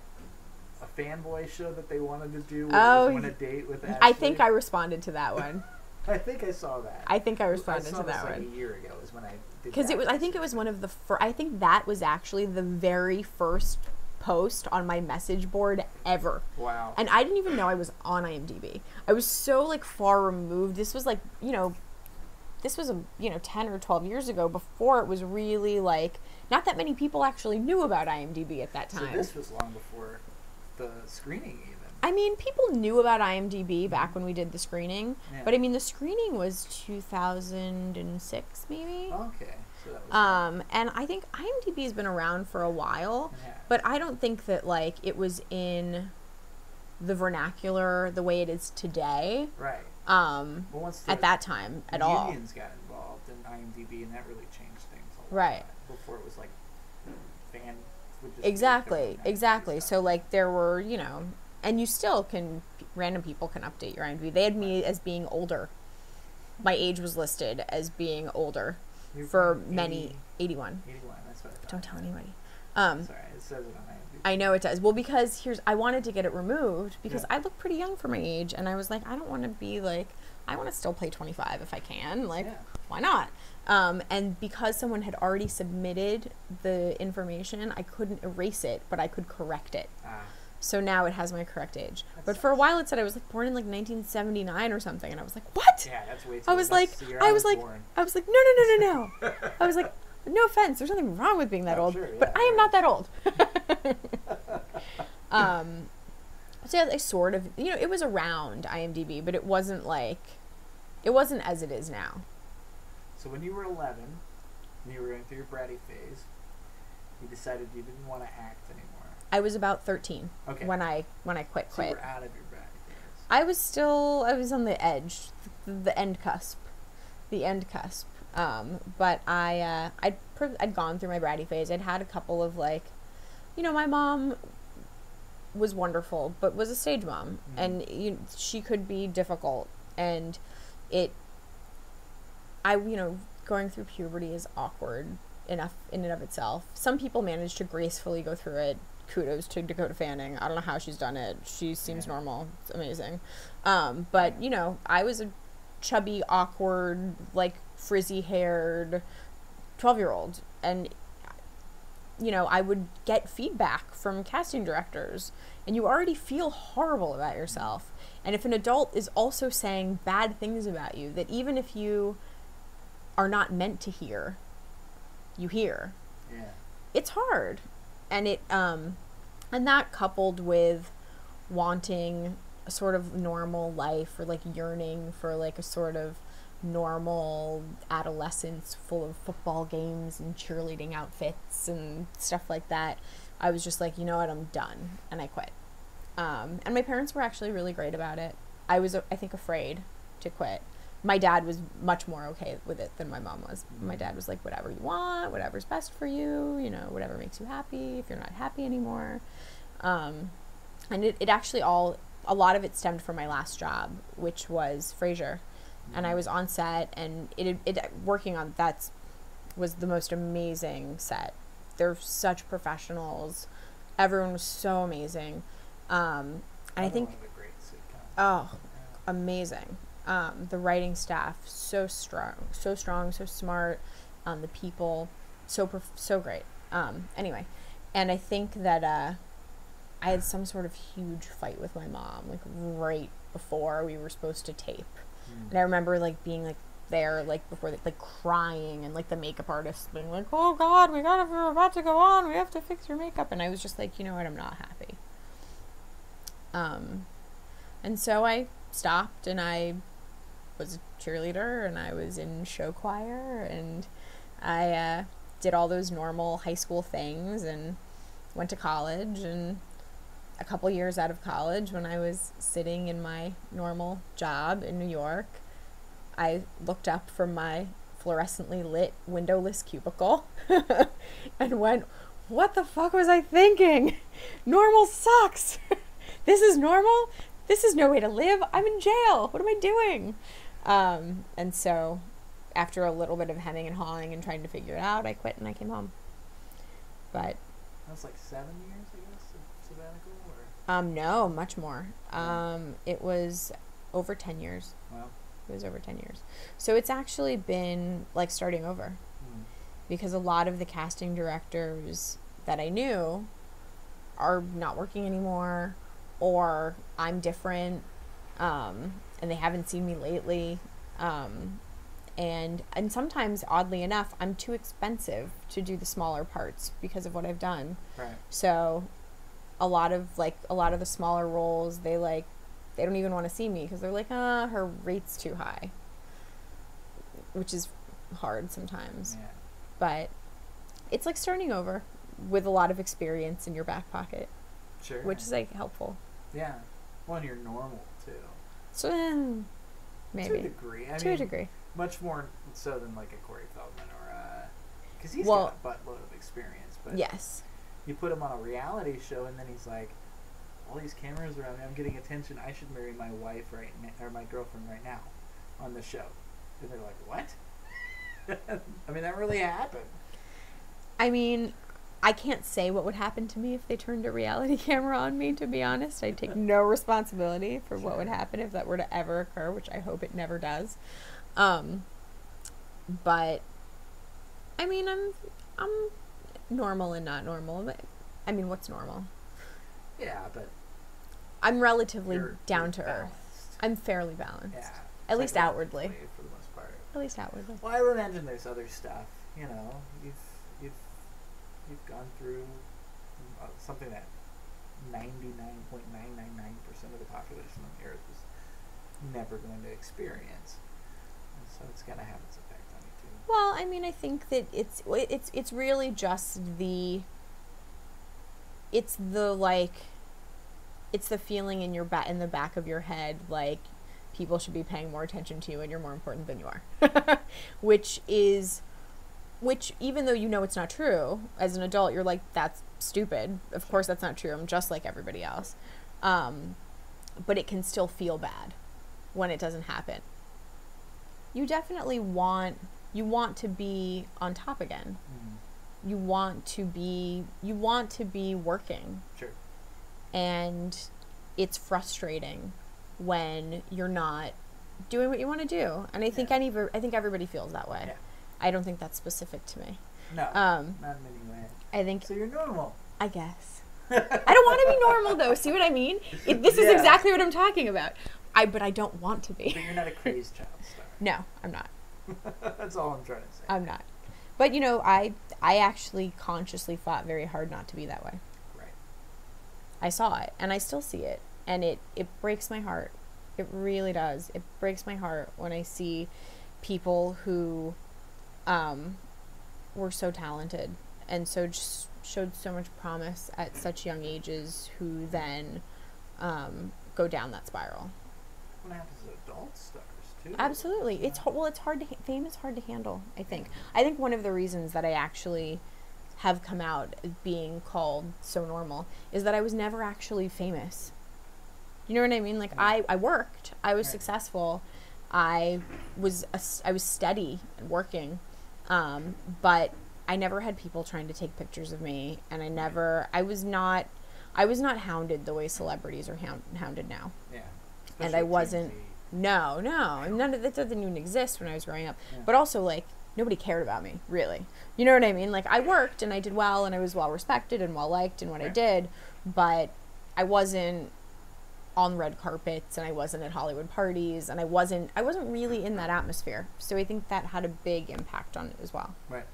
a fanboy show that they wanted to do where it was Win a Date with Ashley. I think I responded to that one. I think I saw that. I think I responded to that like one. a year ago is when I did because it was. I think it was one of the I think that was actually the very first post on my message board ever. Wow. And I didn't even know I was on IMDb. I was so like far removed. This was like, this was 10 or 12 years ago, before it was really like, not that many people actually knew about IMDb at that time. So this was long before the screening even. I mean, people knew about IMDb back when we did the screening, but I mean, the screening was 2006 maybe. Okay. So that was and I think IMDb has been around for a while, but I don't think that like it was in the vernacular the way it is today. Right. Well, once at that time at all. Unions got involved in IMDb, and that really changed things a lot. Right. Before it was like fan. Exactly. So like there were, and you still can, random people can update your IMDb. They had me as being older. My age was listed as being older. For 81. 81, that's what I thought. Don't tell anybody. Sorry, it says it on IMDb. I know it does. Well, because I wanted to get it removed because I look pretty young for my age, and I was like, I don't want to be like, I want to still play 25 if I can. Like, why not? And because someone had already submitted the information, I couldn't erase it, but I could correct it. So now it has my correct age. But for a while it said I was like born in like 1979 or something, and I was like, what? Yeah, that's way too I was like, no. I was like, I was like, no offense, there's nothing wrong with being that old, but I am not that old. So yeah, I sort of, it was around IMDb, but it wasn't as it is now. So when you were 11, and you were going through your bratty phase, you decided you didn't want to act anymore. I was about 13 when I quit. So you were out of your bratty phase. I was on the edge, the end cusp. But I'd gone through my bratty phase. I'd had a couple of my mom was wonderful, but was a stage mom, and she could be difficult, and going through puberty is awkward enough in and of itself. Some people manage to gracefully go through it. Kudos to Dakota Fanning. I don't know how she's done it. She seems normal. It's amazing. But I was a chubby, awkward, frizzy-haired 12-year-old, and I would get feedback from casting directors, and you already feel horrible about yourself. And if an adult is also saying bad things about you, that even if you are not meant to hear, you hear. Yeah. It's hard. And and that coupled with wanting a sort of normal life, or yearning for a sort of normal adolescence full of football games and cheerleading outfits and stuff like that. I was just like, you know what, I'm done, and I quit. And my parents were actually really great about it. I was, I think, afraid to quit. My dad was much more okay with it than my mom was. My dad was like, whatever you want, whatever's best for you, you know, whatever makes you happy, if you're not happy anymore. And it actually a lot of it stemmed from my last job, which was Frasier. And I was on set, and it working on that was the most amazing set. They're such professionals. Everyone was so amazing. And I think, oh, amazing. The writing staff, so strong, so smart. The people, so great. Anyway, and I think that I had some sort of huge fight with my mom, like right before we were supposed to tape. And I remember like being like there, like before, like crying, and like the makeup artist being like, "Oh God, we're about to go on. We have to fix your makeup." And I was just like, you know what, I'm not happy. And so I stopped, and I was a cheerleader, and I was in show choir, and I did all those normal high school things, and went to college. And a couple years out of college, when I was sitting in my normal job in New York, I looked up from my fluorescently lit windowless cubicle and went, what the fuck was I thinking? Normal sucks. This is normal? This is no way to live. I'm in jail. What am I doing? And so after a little bit of hemming and hawing and trying to figure it out, I quit and I came home. But that was like 7 years, I guess, of sabbatical, or? No, much more. It was over 10 years. Wow. It was over 10 years. So it's actually been like starting over. Because a lot of the casting directors that I knew are not working anymore, or I'm different, and they haven't seen me lately. And sometimes, oddly enough, I'm too expensive to do the smaller parts because of what I've done. Right. So a lot of the smaller roles, they don't even want to see me because they're like, her rate's too high, which is hard sometimes. Yeah. But it's like starting over with a lot of experience in your back pocket. Sure. Which is like helpful. Yeah. Well, and you're normal too. So maybe. To a degree. I mean, much more so than like a Corey Feldman or because he's got a buttload of experience. But yes. You put him on a reality show, and then he's like, all these cameras around me, I'm getting attention. I should marry my wife right now, or my girlfriend right now, on the show. And they're like, what? I mean, that really happened. I mean, I can't say what would happen to me if they turned a reality camera on me, to be honest. I'd take no responsibility for what would happen if that were to ever occur, which I hope it never does. But I mean, I'm normal and not normal. But, I mean, what's normal? Yeah, but I'm relatively down to balanced. earth. I'm fairly balanced. Yeah. At least outwardly. For the most part. At least outwardly. Well, I would imagine there's other stuff. You know, you've gone through something that 99.999% of the population on the earth is never going to experience, and so it's going to have its effect on you too. Well, I mean, I think that it's really just it's the feeling in in the back of your head, like people should be paying more attention to you and you're more important than you are. which even though you know it's not true, as an adult you're like, that's stupid. Of course that's not true. I'm just like everybody else. But it can still feel bad when it doesn't happen. You definitely want to be on top again. Mm-hmm. You want to be working. Sure. And it's frustrating when you're not doing what you want to do. And I think I think everybody feels that way. Yeah. I don't think that's specific to me. No, not in any way. I think so. You're normal, I guess. I don't want to be normal though. See what I mean? This is exactly what I'm talking about. But I don't want to be. But you're not a crazed child star. No, I'm not. That's all I'm trying to say. I'm not. But you know, I actually consciously fought very hard not to be that way. Right. I saw it, and I still see it, and it breaks my heart. It really does. It breaks my heart when I see people who were so talented and so just showed so much promise at such young ages who then go down that spiral. What happens to adult stars too? Absolutely. It's hard to fame is hard to handle, I think. I think one of the reasons that I actually have come out as being called so normal is that I was never actually famous. You know what I mean? Like, I worked, I was successful, I was steady and working, but I never had people trying to take pictures of me, and I was not hounded the way celebrities are hounded now. Yeah. And I wasn't. No, none of that didn't even exist when I was growing up. Yeah. But also, like, nobody cared about me, really. You know what I mean? Like, I worked and I did well and I was well respected and well liked in what I did, but I wasn't on red carpets and I wasn't at Hollywood parties and I wasn't really in that atmosphere. So I think that had a big impact on it as well. Right.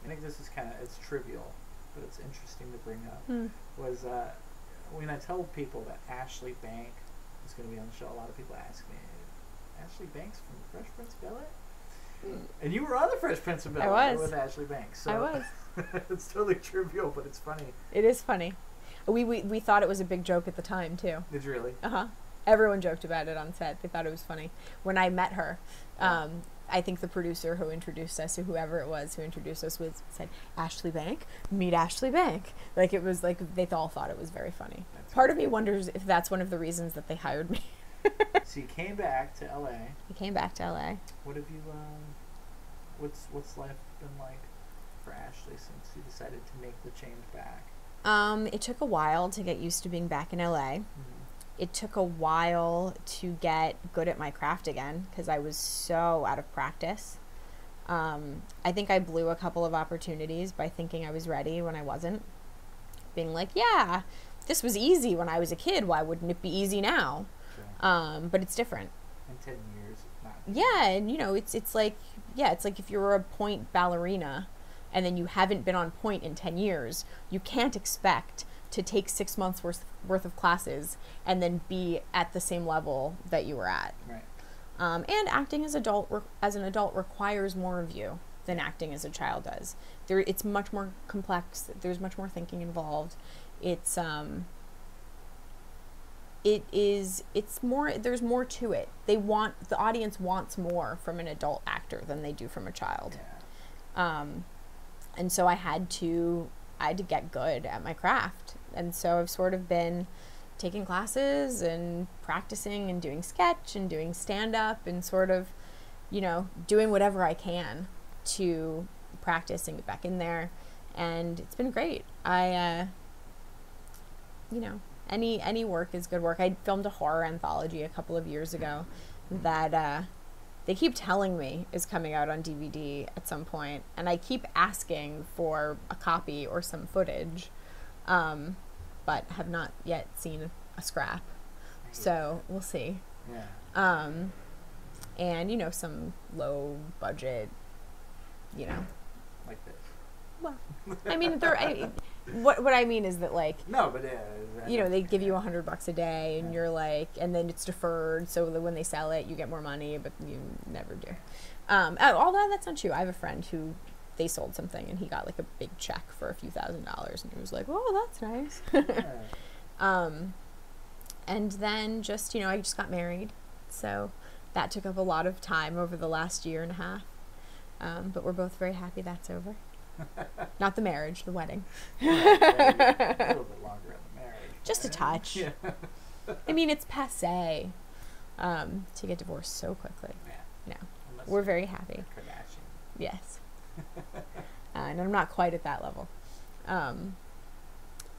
I think this is it's trivial, but it's interesting to bring up. Was when I tell people that Ashley Bank is going to be on the show, a lot of people ask me, Ashley Banks from the Fresh Prince of Bel-Air? And you were on the Fresh Prince of Bel-Air with Ashley Banks. So I was. It's totally trivial, but it's funny. It is funny. We thought it was a big joke at the time, too. Did you really? Uh-huh. Everyone joked about it on set. They thought it was funny. When I met her, I think the producer who introduced us, or whoever it was who introduced us, said, Ashley Bank? Meet Ashley Bank. Like, it was like, they all thought it was very funny. Part of me wonders if that's one of the reasons that they hired me. So you came back to LA. I came back to LA. What have you, what's life been like for Ashley since you decided to make the change back? It took a while to get used to being back in LA. It took a while to get good at my craft again because I was so out of practice. I think I blew a couple of opportunities by thinking I was ready when I wasn't. Being like, yeah, this was easy when I was a kid. Why wouldn't it be easy now? Sure. But it's different. In 10 years, not. Yeah, and it's like if you're a point ballerina and then you haven't been on point in 10 years, you can't expect to take 6 months worth of classes and then be at the same level that you were at. Right. And acting as an adult requires more of you than acting as a child does. It's much more complex. There's much more thinking involved. It's more. There's more to it. The audience wants more from an adult actor than they do from a child. Yeah. And so I had to get good at my craft. And so I've sort of been taking classes and practicing and doing sketch and doing stand-up and sort of, doing whatever I can to practice and get back in there. And it's been great. Any work is good work. I filmed a horror anthology a couple of years ago that they keep telling me is coming out on DVD at some point, and I keep asking for a copy or some footage, but have not yet seen a scrap. So we'll see. Yeah. And some low budget, like this. Well, I mean, what I mean is that, like, no, but they give you $100 a day, and you're like, and then it's deferred, so that when they sell it, you get more money, but you never do. Although that's not true. I have a friend who they sold something, and he got like a big check for a few $1,000s, and he was like, "Oh, that's nice." Yeah. And then just I just got married, so that took up a lot of time over the last year and a half. But we're both very happy that's over. Not the marriage, the wedding. A little bit longer in the marriage. Just a touch. Yeah. I mean, it's passé to get divorced so quickly. Yeah. No. Unless we're very happy. Yes. And I'm not quite at that level.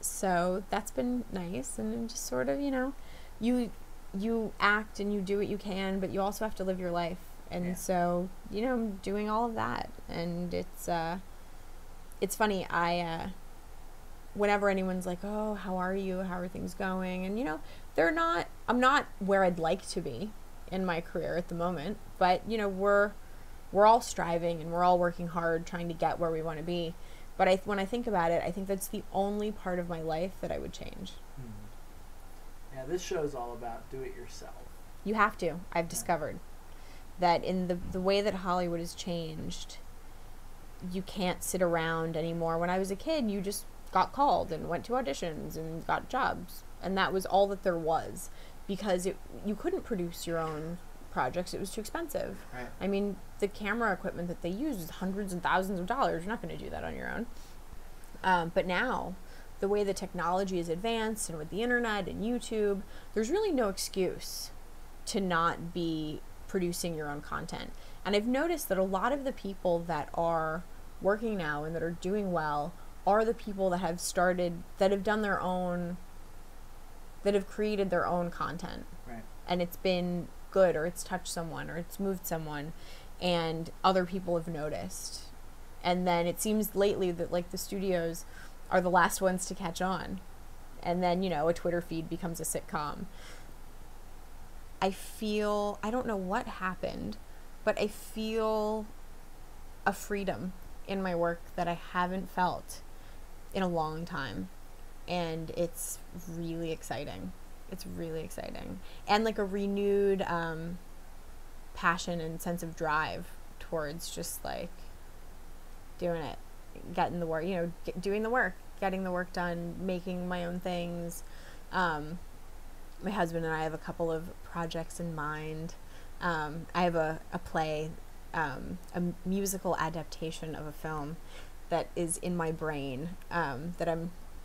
So that's been nice. And then just sort of, you act and you do what you can, but you also have to live your life. And so, I'm doing all of that. And it's funny, whenever anyone's like, "Oh, how are you? How are things going?" And, I'm not where I'd like to be in my career at the moment, but, we're all striving and we're all working hard trying to get where we want to be. But when I think about it, I think that's the only part of my life that I would change. Yeah, this show is all about do it yourself. You have to, I've discovered. that in the way that Hollywood has changed, you can't sit around anymore. When I was a kid, you just got called and went to auditions and got jobs, and that was all that there was, because you couldn't produce your own projects. It was too expensive. Right. I mean, the camera equipment that they use is hundreds and thousands of dollars. You're not going to do that on your own. But now, the way the technology is advanced, and with the internet and YouTube, there's really no excuse to not be producing your own content. And I've noticed that a lot of the people that are working now and that are doing well are the people that have done their own, that have created their own content. Right. And it's been good, or it's touched someone, or it's moved someone, and other people have noticed. And then it seems lately that like the studios are the last ones to catch on. And then, you know, a Twitter feed becomes a sitcom. I don't know what happened, but I feel a freedom in my work that I haven't felt in a long time. And it's really exciting. It's really exciting. And like a renewed passion and sense of drive towards just like doing it, getting the work, you know, doing the work, getting the work done, making my own things. My husband and I have a couple of projects in mind. I have a play, a musical adaptation of a film that is in my brain, that I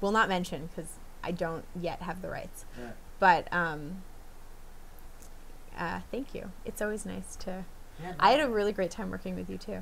will not mention because I don't yet have the rights. Yeah. But thank you. It's always nice to... Yeah, I had a really great time working with you too.